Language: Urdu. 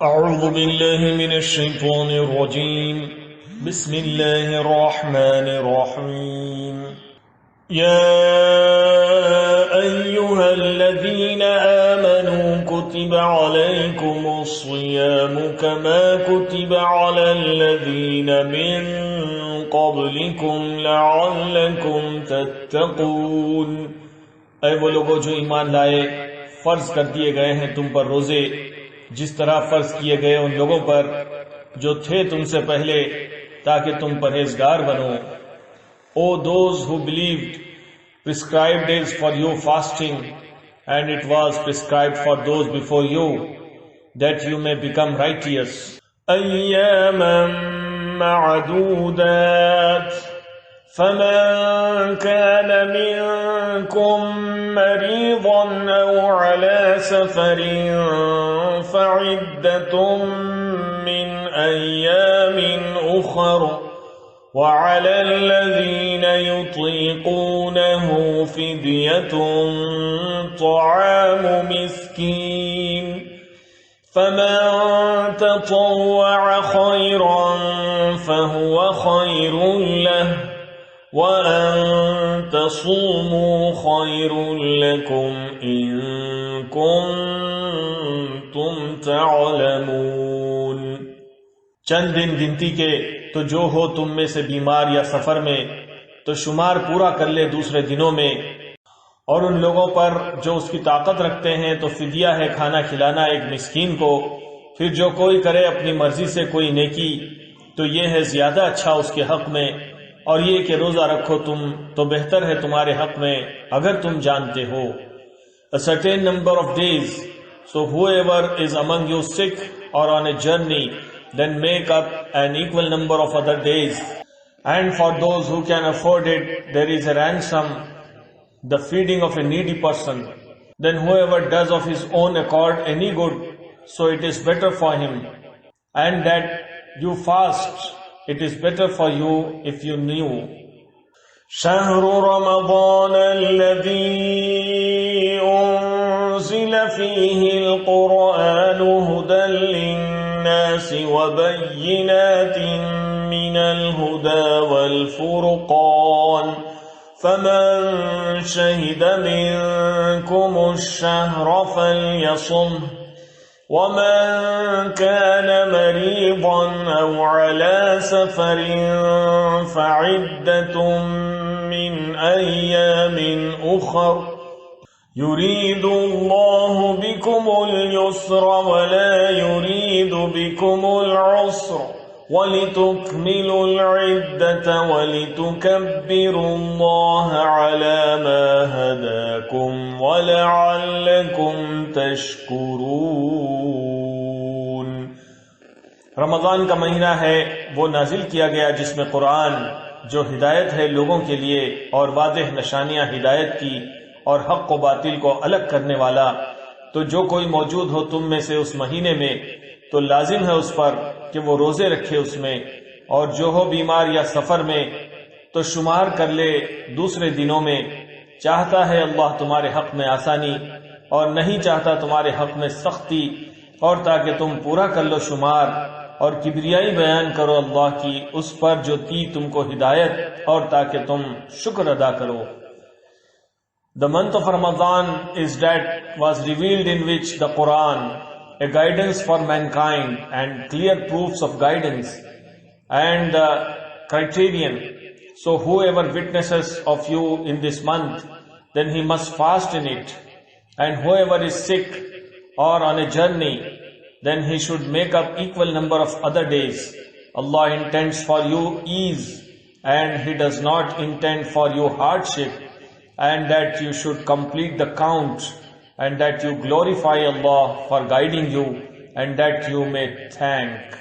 أعوذ بالله من الشيطان الرجيم بسم الله الرحمن الرحيم يا أيها الذين آمنوا كتب عليكم الصيام كما كتب على الذين من قبلكم لعلكم تتقون اے وہ لوگو جو ایمان لائے، فرض کر دیے گئے ہیں تم پر روزے جس طرح فرض کیے گئے ان لوگوں پر جو تھے تم سے پہلے، تاکہ تم پرہیزگار بنو۔ O those who believed, prescribed days for you fasting, and it was prescribed for those before you, that you may become righteous. أياما معدودات فمن كان منكم مريضا أو على سفر فعدة من أيام أخر وعلى الذين يطيقونه فدية طعام مسكين فمن تطوع خيرا فهو خير له وَأَن تَصُومُوا خَيْرٌ لَكُمْ إِن كُنتُمْ تَعْلَمُونَ۔ چند دن گنتی کے تو جو ہو تم میں سے بیمار یا سفر میں تو شمار پورا کر لے دوسرے دنوں میں، اور ان لوگوں پر جو اس کی طاقت رکھتے ہیں تو فدیہ ہے کھانا کھلانا ایک مسکین کو۔ پھر جو کوئی کرے اپنی مرضی سے کوئی نیکی تو یہ ہے زیادہ اچھا اس کے حق میں، اور یہ کہ روزہ رکھو تم تو بہتر ہے تمہارے حق میں اگر تم جانتے ہو۔ A certain number of days, so whoever is among you sick or on a journey, then make up an equal number of other days. And for those who can afford it, there is a ransom, the feeding of a needy person. Then whoever does of his own accord any good, so it is better for him. And that you fast, it is better for you if you knew. شهر رمضان الذي أنزل فيه القرآن هدى للناس وبينات من الهدى والفرقان فمن شهد منكم الشهر فليصمه ومن كان مريضا أو على سفر فعدة من أيام أخر يريد الله بكم اليسر ولا يريد بكم العسر ولتكملوا العدة ولتكبروا الله على ما هداكم ولعلكم تشكرون۔ رمضان کا مہینہ ہے وہ نازل کیا گیا جس میں قرآن جو ہدایت ہے لوگوں کے لیے اور واضح نشانیاں ہدایت کی اور حق و باطل کو الگ کرنے والا، تو جو کوئی موجود ہو تم میں سے اس مہینے میں تو لازم ہے اس پر کہ وہ روزے رکھے اس میں، اور جو ہو بیمار یا سفر میں تو شمار کر لے دوسرے دنوں میں۔ چاہتا ہے اللہ تمہارے حق میں آسانی اور نہیں چاہتا تمہارے حق میں سختی، اور تاکہ تم پورا کر لو شمار اور کبریائی بیان کرو اللہ کی اس پر جو دی تم کو ہدایت، اور تاکہ تم شکر ادا کرو۔ The month of Ramadan is that was revealed in which the Quran, a guidance for mankind and clear proofs of guidance and the criterion. So whoever witnesses of you in this month, then he must fast in it. And whoever is sick or on a journey, then he should make up equal number of other days. Allah intends for you ease, and He does not intend for you hardship, and that you should complete the count, and that you glorify Allah for guiding you, and that you may thank.